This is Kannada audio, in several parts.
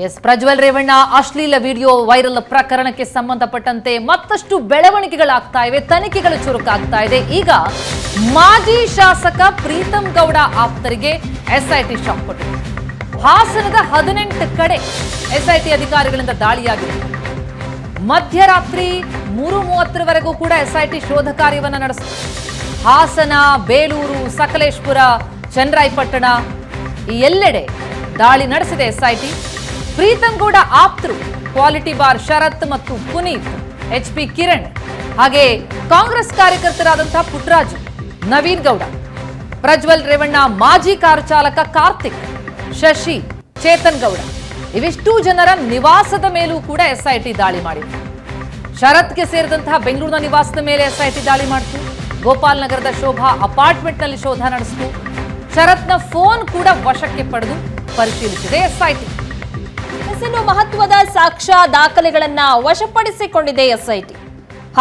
ಎಸ್ ಪ್ರಜ್ವಲ್ ರೇವಣ್ಣ ಅಶ್ಲೀಲ ವಿಡಿಯೋ ವೈರಲ್ ಪ್ರಕರಣಕ್ಕೆ ಸಂಬಂಧಪಟ್ಟಂತೆ ಮತ್ತಷ್ಟು ಬೆಳವಣಿಗೆಗಳಾಗ್ತಾ ಇವೆ, ತನಿಖೆಗಳು ಚುರುಕಾಗ್ತಾ ಇದೆ. ಈಗ ಮಾಜಿ ಶಾಸಕ ಪ್ರೀತಂ ಗೌಡ ಆಪ್ತರಿಗೆ ಎಸ್ಐಟಿ ಶಾಕ್ ಕೊಟ್ಟಿದೆ. ಹಾಸನದ 18 ಕಡೆ ಎಸ್ಐಟಿ ಅಧಿಕಾರಿಗಳಿಂದ ದಾಳಿಯಾಗಿದೆ. ಮಧ್ಯರಾತ್ರಿ 3:30ವರೆಗೂ ಕೂಡ ಎಸ್ಐಟಿ ಶೋಧ ಕಾರ್ಯವನ್ನು ನಡೆಸಿತು. ಹಾಸನ, ಬೇಲೂರು, ಸಕಲೇಶಪುರ, ಚನ್ನರಾಯಪಟ್ಟಣ ಈ ಎಲ್ಲೆಡೆ ದಾಳಿ ನಡೆಸಿದೆ ಎಸ್ಐಟಿ. ಪ್ರೀತಂ ಗೌಡ ಆಪ್ತರು ಕ್ವಾಲಿಟಿ ಬಾರ್ ಶರತ್ ಮತ್ತು ಪುನೀತ್, HP ಕಿರಣ್, ಹಾಗೆ ಕಾಂಗ್ರೆಸ್ ಕಾರ್ಯಕರ್ತರಾದಂತಹ ಪುಟ್ಟರಾಜು, ನವೀನ್ ಗೌಡ, ಪ್ರಜ್ವಲ್ ರೇವಣ್ಣ ಮಾಜಿ ಕಾರು ಚಾಲಕ ಕಾರ್ತಿಕ್, ಶಶಿ, ಚೇತನ್ ಗೌಡ ಇವಿಷ್ಟು ಜನರ ನಿವಾಸದ ಮೇಲೂ ಕೂಡ ಎಸ್ಐಟಿ ದಾಳಿ ಮಾಡಿದೆ. ಶರತ್ಗೆ ಸೇರಿದಂತಹ ಬೆಂಗಳೂರಿನ ನಿವಾಸದ ಮೇಲೆ ಎಸ್ಐಟಿ ದಾಳಿ ಮಾಡಿತು. ಗೋಪಾಲ್ ನಗರದ ಶೋಭಾ ಅಪಾರ್ಟ್ಮೆಂಟ್ನಲ್ಲಿ ಶೋಧ ನಡೆಸಿತು. ಶರತ್ನ ಫೋನ್ ಕೂಡ ವಶಕ್ಕೆ ಪಡೆದು ಪರಿಶೀಲಿಸಿದೆ ಎಸ್ಐಟಿ. ಇನ್ನು ಮಹತ್ವದ ಸಾಕ್ಷ್ಯ ದಾಖಲೆಗಳನ್ನ ವಶಪಡಿಸಿಕೊಂಡಿದೆ ಎಸ್ಐಟಿ.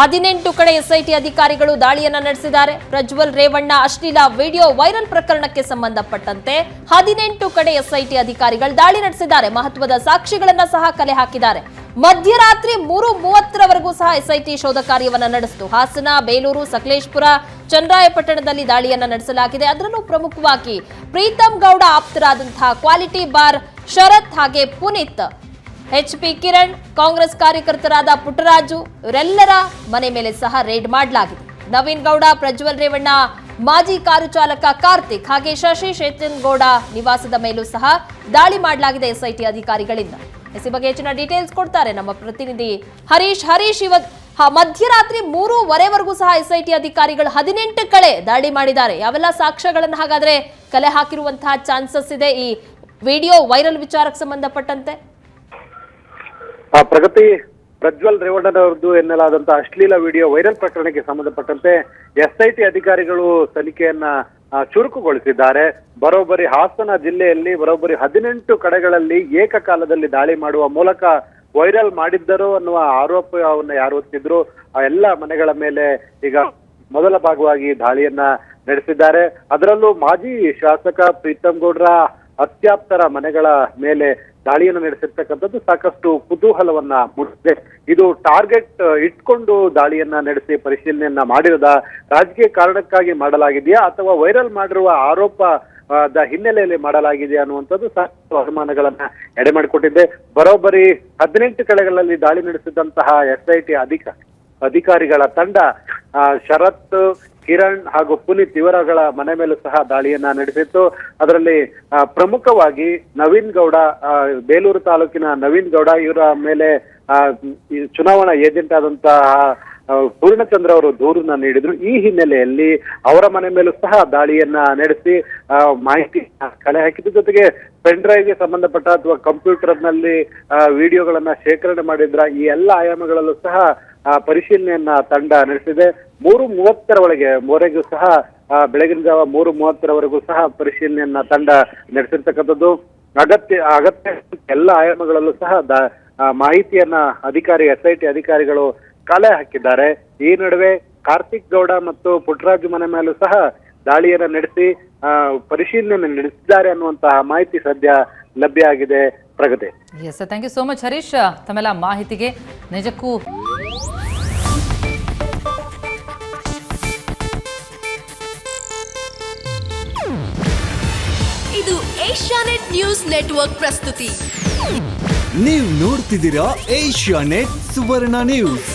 18 ಕಡೆ ಎಸ್ಐಟಿ ಅಧಿಕಾರಿಗಳು ದಾಳಿಯನ್ನ ನಡೆಸಿದ್ದಾರೆ. ಪ್ರಜ್ವಲ್ ರೇವಣ್ಣ ಅಶ್ಲೀಲ ವಿಡಿಯೋ ವೈರಲ್ ಪ್ರಕರಣಕ್ಕೆ ಸಂಬಂಧಪಟ್ಟಂತೆ 18 ಕಡೆ ಎಸ್ಐಟಿ ಅಧಿಕಾರಿಗಳು ದಾಳಿ ನಡೆಸಿದ್ದಾರೆ. ಮಹತ್ವದ ಸಾಕ್ಷಿಗಳನ್ನ ಸಹ ಕಲೆ ಹಾಕಿದ್ದಾರೆ. ಮಧ್ಯರಾತ್ರಿ 3:30ರವರೆಗೂ ಸಹ ಎಸ್ಐಟಿ ಶೋಧ ಕಾರ್ಯವನ್ನ ನಡೆಸಿತು. ಹಾಸನ, ಬೇಲೂರು, ಸಕಲೇಶಪುರ, ಚನ್ನರಾಯಪಟ್ಟಣದಲ್ಲಿ ದಾಳಿಯನ್ನ ನಡೆಸಲಾಗಿದೆ. ಅದರಲ್ಲೂ ಪ್ರಮುಖವಾಗಿ ಪ್ರೀತಂ ಗೌಡ ಆಪ್ತರಾದಂತಹ ಕ್ವಾಲಿಟಿ ಬಾರ್ ಶರತ್ ಹಾಗೆ ಪುನೀತ್, HP ಕಿರಣ್, ಕಾಂಗ್ರೆಸ್ ಕಾರ್ಯಕರ್ತರಾದ ಪುಟ್ಟರಾಜು ಇವರೆಲ್ಲರ ಮನೆ ಮೇಲೆ ಸಹ ರೇಡ್ ಮಾಡಲಾಗಿದೆ. ನವೀನ್ ಗೌಡ, ಪ್ರಜ್ವಲ್ ರೇವಣ್ಣ ಮಾಜಿ ಕಾರು ಚಾಲಕ ಕಾರ್ತಿಕ್ ಹಾಗೆ ಶಶಿ, ಚೇತನ್ ಗೌಡ ನಿವಾಸದ ಮೇಲೂ ಸಹ ದಾಳಿ ಮಾಡಲಾಗಿದೆ ಎಸ್ಐಟಿ ಅಧಿಕಾರಿಗಳಿಂದ. ಈ ಬಗ್ಗೆ ಹೆಚ್ಚಿನ ಡೀಟೇಲ್ಸ್ ಕೊಡ್ತಾರೆ ನಮ್ಮ ಪ್ರತಿನಿಧಿ ಹರೀಶ್. ಮಧ್ಯರಾತ್ರಿ 3:15ವರೆಗೂ ಸಹ ಎಸ್ಐಟಿ ಅಧಿಕಾರಿಗಳು 18 ಕಡೆ ದಾಳಿ ಮಾಡಿದ್ದಾರೆ. ಯಾವೆಲ್ಲ ಸಾಕ್ಷ್ಯಗಳನ್ನು ಹಾಗಾದ್ರೆ ಕಲೆ ಹಾಕಿರುವಂತಹ ಚಾನ್ಸಸ್ ಇದೆ ಈ ವಿಡಿಯೋ ವೈರಲ್ ವಿಚಾರಕ್ಕೆ ಸಂಬಂಧಪಟ್ಟಂತೆ? ಪ್ರಗತಿ, ಪ್ರಜ್ವಲ್ ರೇವಣ್ಣನವರದ್ದು ಎನ್ನಲಾದಂತಹ ಅಶ್ಲೀಲ ವಿಡಿಯೋ ವೈರಲ್ ಪ್ರಕರಣಕ್ಕೆ ಸಂಬಂಧಪಟ್ಟಂತೆ ಎಸ್ಐಟಿ ಅಧಿಕಾರಿಗಳು ತನಿಖೆಯನ್ನ ಚುರುಕುಗೊಳಿಸಿದ್ದಾರೆ. ಬರೋಬ್ಬರಿ ಹಾಸನ ಜಿಲ್ಲೆಯಲ್ಲಿ ಬರೋಬ್ಬರಿ 18 ಕಡೆಗಳಲ್ಲಿ ಏಕಕಾಲದಲ್ಲಿ ದಾಳಿ ಮಾಡುವ ಮೂಲಕ ವೈರಲ್ ಮಾಡಿದ್ದರು ಅನ್ನುವ ಆರೋಪವನ್ನು ಯಾರು ಹೊತ್ತಿದ್ರು ಆ ಎಲ್ಲ ಮನೆಗಳ ಮೇಲೆ ಈಗ ಮೊದಲ ಭಾಗವಾಗಿ ದಾಳಿಯನ್ನ ನಡೆಸಿದ್ದಾರೆ. ಅದರಲ್ಲೂ ಮಾಜಿ ಶಾಸಕ ಪ್ರೀತಂ ಗೌಡ್ರ ಅತ್ಯಾಪ್ತರ ಮನೆಗಳ ಮೇಲೆ ದಾಳಿಯನ್ನು ನಡೆಸಿರ್ತಕ್ಕಂಥದ್ದು ಸಾಕಷ್ಟು ಕುತೂಹಲವನ್ನ ಮೂಡಿಸಿದೆ. ಇದು ಟಾರ್ಗೆಟ್ ಇಟ್ಕೊಂಡು ದಾಳಿಯನ್ನ ನಡೆಸಿ ಪರಿಶೀಲನೆಯನ್ನ ಮಾಡಿರದ ರಾಜಕೀಯ ಕಾರಣಕ್ಕಾಗಿ ಮಾಡಲಾಗಿದೆಯಾ ಅಥವಾ ವೈರಲ್ ಮಾಡಿರುವ ಆರೋಪ ಹಿನ್ನೆಲೆಯಲ್ಲಿ ಮಾಡಲಾಗಿದೆಯಾ ಅನ್ನುವಂಥದ್ದು ಸಾಕಷ್ಟು ಅನುಮಾನಗಳನ್ನ ಎಡೆ ಮಾಡಿಕೊಟ್ಟಿದೆ. ಬರೋಬ್ಬರಿ 18 ಕಡೆಗಳಲ್ಲಿ ದಾಳಿ ನಡೆಸಿದಂತಹ ಎಸ್ಐಟಿ ಅಧಿಕಾರಿಗಳ ತಂಡ ಶರತ್, ಕಿರಣ್ ಹಾಗೂ ಪುನೀತ್ ಇವರಗಳ ಮನೆ ಮೇಲೂ ಸಹ ದಾಳಿಯನ್ನ ನಡೆಸಿತ್ತು. ಅದರಲ್ಲಿ ಪ್ರಮುಖವಾಗಿ ನವೀನ್ ಗೌಡ, ಬೇಲೂರು ತಾಲೂಕಿನ ನವೀನ್ ಗೌಡ ಇವರ ಮೇಲೆ ಚುನಾವಣಾ ಏಜೆಂಟ್ ಆದಂತಹ ಪೂರ್ಣಚಂದ್ರ ಅವರು ದೂರನ್ನ ನೀಡಿದ್ರು. ಈ ಹಿನ್ನೆಲೆಯಲ್ಲಿ ಅವರ ಮನೆ ಮೇಲೂ ಸಹ ದಾಳಿಯನ್ನ ನಡೆಸಿ ಮಾಹಿತಿ ಕಲೆ ಹಾಕಿದ ಜೊತೆಗೆ ಪೆನ್ ಡ್ರೈವ್ಗೆ ಸಂಬಂಧಪಟ್ಟ ಅಥವಾ ಕಂಪ್ಯೂಟರ್ನಲ್ಲಿ ವಿಡಿಯೋಗಳನ್ನ ಶೇಖರಣೆ ಮಾಡಿದ್ರ ಈ ಎಲ್ಲ ಆಯಾಮಗಳಲ್ಲೂ ಸಹ ಪರಿಶೀಲನೆಯನ್ನ ತಂಡ ನಡೆಸಿದೆ. 3:30ರವರೆಗೂ ಸಹ ಬೆಳಗಿನ ಜಾವ 3:30ರವರೆಗೂ ಸಹ ಪರಿಶೀಲನೆಯನ್ನ ತಂಡ ನಡೆಸಿರ್ತಕ್ಕಂಥದ್ದು. ಅಗತ್ಯ ಎಲ್ಲ ಆಯಾಮಗಳಲ್ಲೂ ಸಹ ಮಾಹಿತಿಯನ್ನ ಎಸ್ಐಟಿ ಅಧಿಕಾರಿಗಳು ಕಲೆ ಹಾಕಿದ್ದಾರೆ. ಈ ನಡುವೆ ಕಾರ್ತಿಕ್ ಗೌಡ ಮತ್ತು ಪುಟ್ಟರಾಜು ಮನೆ ಮೇಲೂ ಸಹ ದಾಳಿಯನ್ನ ನಡೆಸಿ ಪರಿಶೀಲನೆ ನಡೆಸಿದ್ದಾರೆ ಅನ್ನುವಂತಹ ಮಾಹಿತಿ ಸದ್ಯ ಲಭ್ಯ ಆಗಿದೆ. Pragathi. Yes, thank you so much Harish ತಮ್ಮೆಲ್ಲ ಮಾಹಿತಿಗೆ. ನಿಜಕ್ಕೂ ಇದು ಏಷ್ಯಾನೆಟ್ ನ್ಯೂಸ್ ನೆಟ್ವರ್ಕ್ ಪ್ರಸ್ತುತಿ. ನೀವು ನೋಡ್ತಿದ್ದೀರಾ ಏಷ್ಯಾನೆಟ್ ಸುವರ್ಣ ನ್ಯೂಸ್.